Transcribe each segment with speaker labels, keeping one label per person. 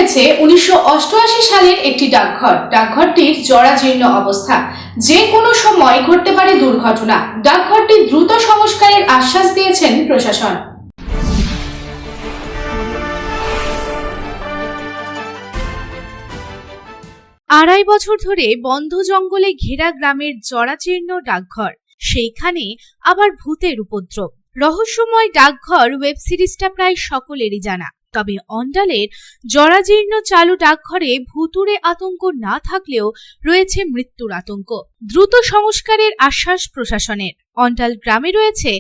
Speaker 1: হয়েছে 1988 সালের একটি ডাকঘর। ডাকঘরটির জরাজীর্ণ অবস্থা, যে কোনো সময় ঘটতে পারে দুর্ঘটনা। ডাকঘরটি দ্রুত সংস্কারের আশ্বাস দিয়েছেন প্রশাসন।
Speaker 2: আড়াই বছর ধরে বন্ধ জঙ্গলে ঘেরা গ্রামের জরাজীর্ণ ডাকঘর, সেইখানে আবার ভূতের উপদ্রব। রহস্যময় ডাকঘর ওয়েব সিরিজটা প্রায় সকলেরই জানা, তবে অন্ডালের জরাজীর্ণ চালু ডাকঘরে ভুতুড়ে আতঙ্ক না থাকলেও রয়েছে মৃত্যুর আতঙ্ক। দ্রুত সংস্কারের আশ্বাস প্রশাসনের। অন্ডাল গ্রামে রয়েছে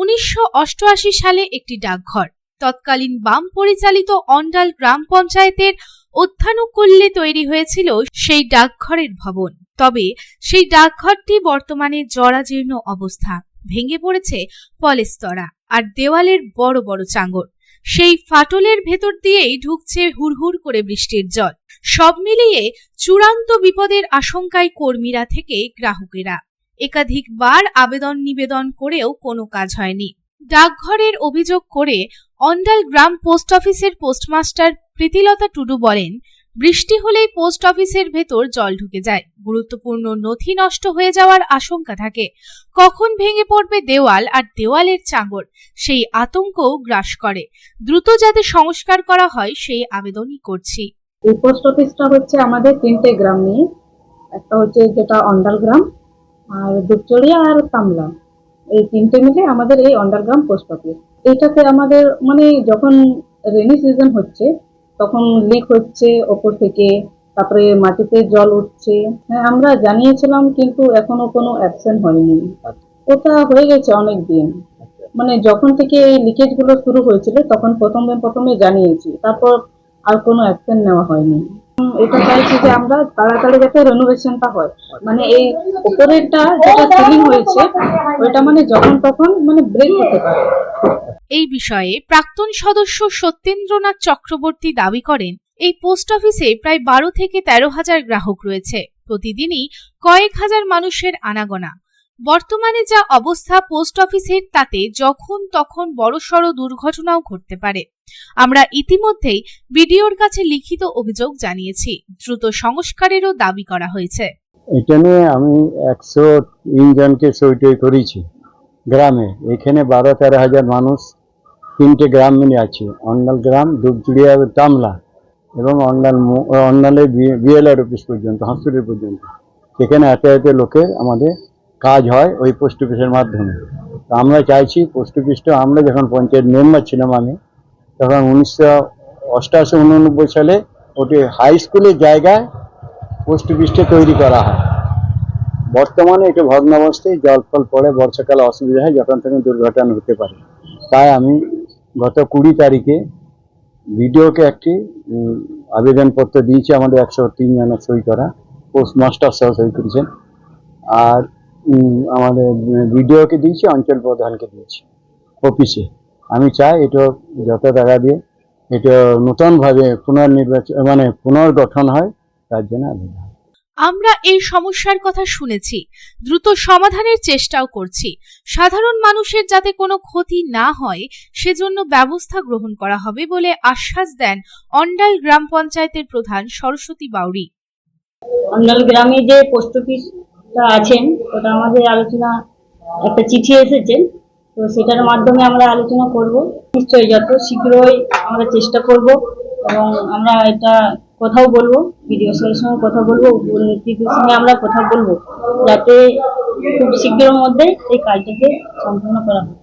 Speaker 2: 1988 সালে একটি ডাকঘর। তৎকালীন বাম পরিচালিত অন্ডাল গ্রাম পঞ্চায়েতের অধ্যানুকূল্যে তৈরি হয়েছিল সেই ডাকঘরের ভবন। তবে সেই ডাকঘরটি বর্তমানে জরাজীর্ণ অবস্থা, ভেঙে পড়েছে পলেস্তরা আর দেওয়ালের বড় বড় চাঙড়। সেই ফাটলের ভেতর দিয়েই ঢুকছে হুড়হুড় করে বৃষ্টির জল। সব মিলিয়ে চূড়ান্ত বিপদের আশঙ্কায় কর্মীরা থেকে গ্রাহকেরা। একাধিকবার আবেদন নিবেদন করেও কোনো কাজ হয়নি। ডাকঘরের অভিযোগ করে অন্ডাল গ্রাম পোস্ট অফিসের পোস্টমাস্টার প্রীতিলতা টুডু বলেন, বৃষ্টি হলেই পোস্ট অফিসের ভেতর জল ঢুকে যায়, গুরুত্বপূর্ণ নথি নষ্ট হয়ে যাওয়ার আশঙ্কা থাকে। কখন ভেঙে পড়বে দেওয়াল আর দেওয়ালের চাঙড়, সেই আতঙ্কও গ্রাস করে। দ্রুত যাতে সংস্কার করা হয় সেই আবেদনই করছি।
Speaker 3: এই পোস্ট অফিসটা হচ্ছে আমাদের তিনটে গ্রাম নিয়ে, একটা হচ্ছে যেটা অন্ডাল গ্রাম, আর দুপচড়িয়া আর তামলা, এই তিনটে মিলে আমাদের এই অন্ডাল গ্রাম পোস্ট অফিস। এইটাতে আমাদের মানে যখন রেনি সিজন হচ্ছে তখন লিক হচ্ছে ওপর থেকে, তারপরে মাটিতে জল উঠছে। হ্যাঁ, আমরা জানিয়েছিলাম কিন্তু এখনো কোনো অ্যাকশন হয়নি। ওটা হয়ে গেছে অনেক দিন, মানে যখন থেকে এই লিকেজ গুলো শুরু হয়েছিল তখন প্রথমে জানিয়েছি, তারপর আর কোনো অ্যাকশন নেওয়া হয়নি। এটা চাইছি যে আমরা তাড়াতাড়ি যাতে রেনোভেশনটা হয়, মানে এই উপরেরটা যেটা সিলিং হয়েছে ওইটা মানে যখন তখন মানে ব্রেক হতে পারে।
Speaker 2: এই বিষয়ে প্রাক্তন সদস্য সত্যেন্দ্রনাথ চক্রবর্তী দাবি করেন, এই পোস্ট অফিসে প্রায় 12 থেকে 13 হাজার গ্রাহক রয়েছে। প্রতিদিনই কয়েক হাজার মানুষের আনাগোনা। বর্তমানে যা অবস্থা পোস্ট অফিসের, তাতে যখন তখন বড়সড় দুর্ঘটনাও ঘটতে পারে। আমরা ইতিমধ্যেই বিডিওর কাছে লিখিত অভিযোগ জানিয়েছি। দ্রুত সংস্কারেরও দাবি করা হয়েছে।
Speaker 4: এটা নিয়ে আমি 103 জনকে সই করেছি গ্রামে। এখানে 12-13 হাজার মানুষ তিনটে গ্রাম মিলে আছে, অন্ডাল গ্রাম, দুপচড়িয়া, তামলা এবং অন্ডালের বিএলআর অফিস পর্যন্ত, হসপিটাল পর্যন্ত। সেখানে এত লোকের আমাদের কাজ হয় ওই পোস্ট অফিসের মাধ্যমে। তো আমরা চাইছি পোস্ট অফিসটা, আমরা যখন পঞ্চায়েত মেম্বার ছিলাম আমি, তখন 1988-89 সালে ওটি হাই স্কুলের জায়গায় পোস্ট অফিসটা তৈরি করা হয়। বর্তমানে এটা ভগ্নাবস্থায়, জল ফল পড়ে, বর্ষাকালে অসুবিধা হয়, যখন তখন দুর্ঘটনা হতে পারে। তাই আমি গত 20 তারিখে বিডিওকে একটি আবেদনপত্র দিয়েছি, আমাদের 103 জনের সই করা, পোস্টমাস্টার সহ সই করেছেন। আর আমাদের বিডিওকে দিয়েছি, অঞ্চল প্রধানকে দিয়েছি অফিসে। আমি চাই এটা যত টাকা দিয়ে এটা নতুনভাবে পুনর্গঠন হয়, তার জন্য আবেদন।
Speaker 2: আমরা এই সমস্যার কথা শুনেছি, দ্রুত সমাধানের চেষ্টাও করছি। সাধারণ মানুষের যাতে কোনো ক্ষতি না হয় সেজন্য ব্যবস্থা গ্রহণ করা হবে বলে আশ্বাস দেন অন্ডাল গ্রাম পঞ্চায়েতের প্রধান সরস্বতী বাউরি।
Speaker 5: অন্ডাল গ্রামে যে পোস্ট অফিসটা আছেন, ওটা আমাদের আলোচনা, একটা চিঠি এসেছে, তো সেটার মাধ্যমে আমরা আলোচনা করব। নিশ্চয়ই যত শীঘ্রই আমরা চেষ্টা করব, এবং আমরা এটা কথাও বলবো, বিডিও স্যারের সঙ্গে কথা বলবো, নেতৃত্বের সঙ্গে আমরা কথা বলবো, যাতে খুব শীঘ্রের মধ্যে এই কাজটাকে সম্পূর্ণ করা হয়।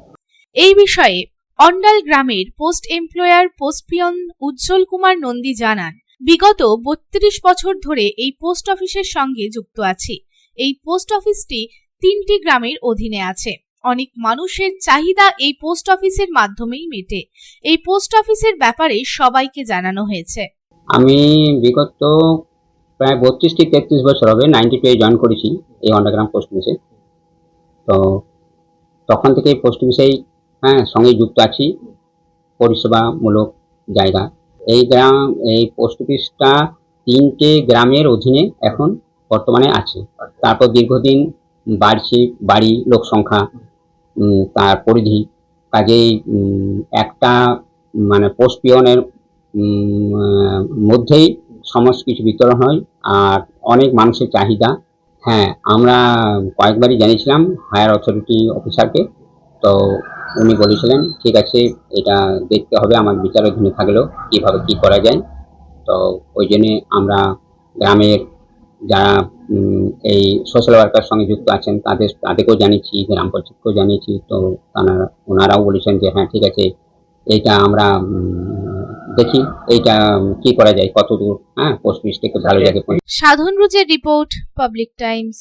Speaker 2: এই বিষয়ে অন্ডাল গ্রামের পোস্ট এমপ্লয়ার পোস্ট পিয়ন উজ্জ্বল কুমার নন্দী জানান, বিগত 32 বছর ধরে এই পোস্ট অফিসের সঙ্গে যুক্ত আছি। এই পোস্ট অফিসটি 3টি গ্রামের অধীনে আছে। অনেক মানুষের চাহিদা এই পোস্ট অফিসের মাধ্যমেই মেটে। এই পোস্ট অফিসের ব্যাপারে সবাইকে জানানো হয়েছে।
Speaker 6: আমি বিগত প্রায় 32-33 বছর হবে, 92 জয়েন করেছি এই অন্ডারগ্রাম পোস্ট অফিসে। তো তখন থেকে এই পোস্ট অফিসেই সঙ্গে যুক্ত আছি, পরিষেবামূলক জায়গা। এই পোস্ট অফিসটা 3টে গ্রামের অধীনে এখন বর্তমানে আছে। তারপর দীর্ঘদিন বাড়ি লোক সংখ্যা, তার পরিধি, কাজেই একটা মানে পোস্ট পিয়নের মধ্যেই সমস্ত কিছু বিতরণ হয়। আর অনেক মানুষের চাহিদা। হ্যাঁ, আমরা কয়েকবারই জানিয়েছিলাম হায়ার অথরিটি অফিসারকে, তো উনি বলেছিলেন ঠিক আছে, এটা দেখতে হবে, আমার বিচারাধীনে থাকলেও কিভাবে কি করা যায়। তো ওই জন্যে আমরা গ্রামের যারা এই সোশ্যাল ওয়ার্কার সঙ্গে যুক্ত আছেন তাদেরকেও জানিয়েছি, গ্রাম পঞ্চায়েতকেও জানিয়েছি। তো ওনারাও বলেছেন যে হ্যাঁ ঠিক আছে, এইটা আমরা দেখি এইটা কি করা যায়, কতদূর পোস্ট অফিসটাকে ভালো জায়গায়
Speaker 2: সাধন রুজের রিপোর্ট, পাবলিক টাইমস।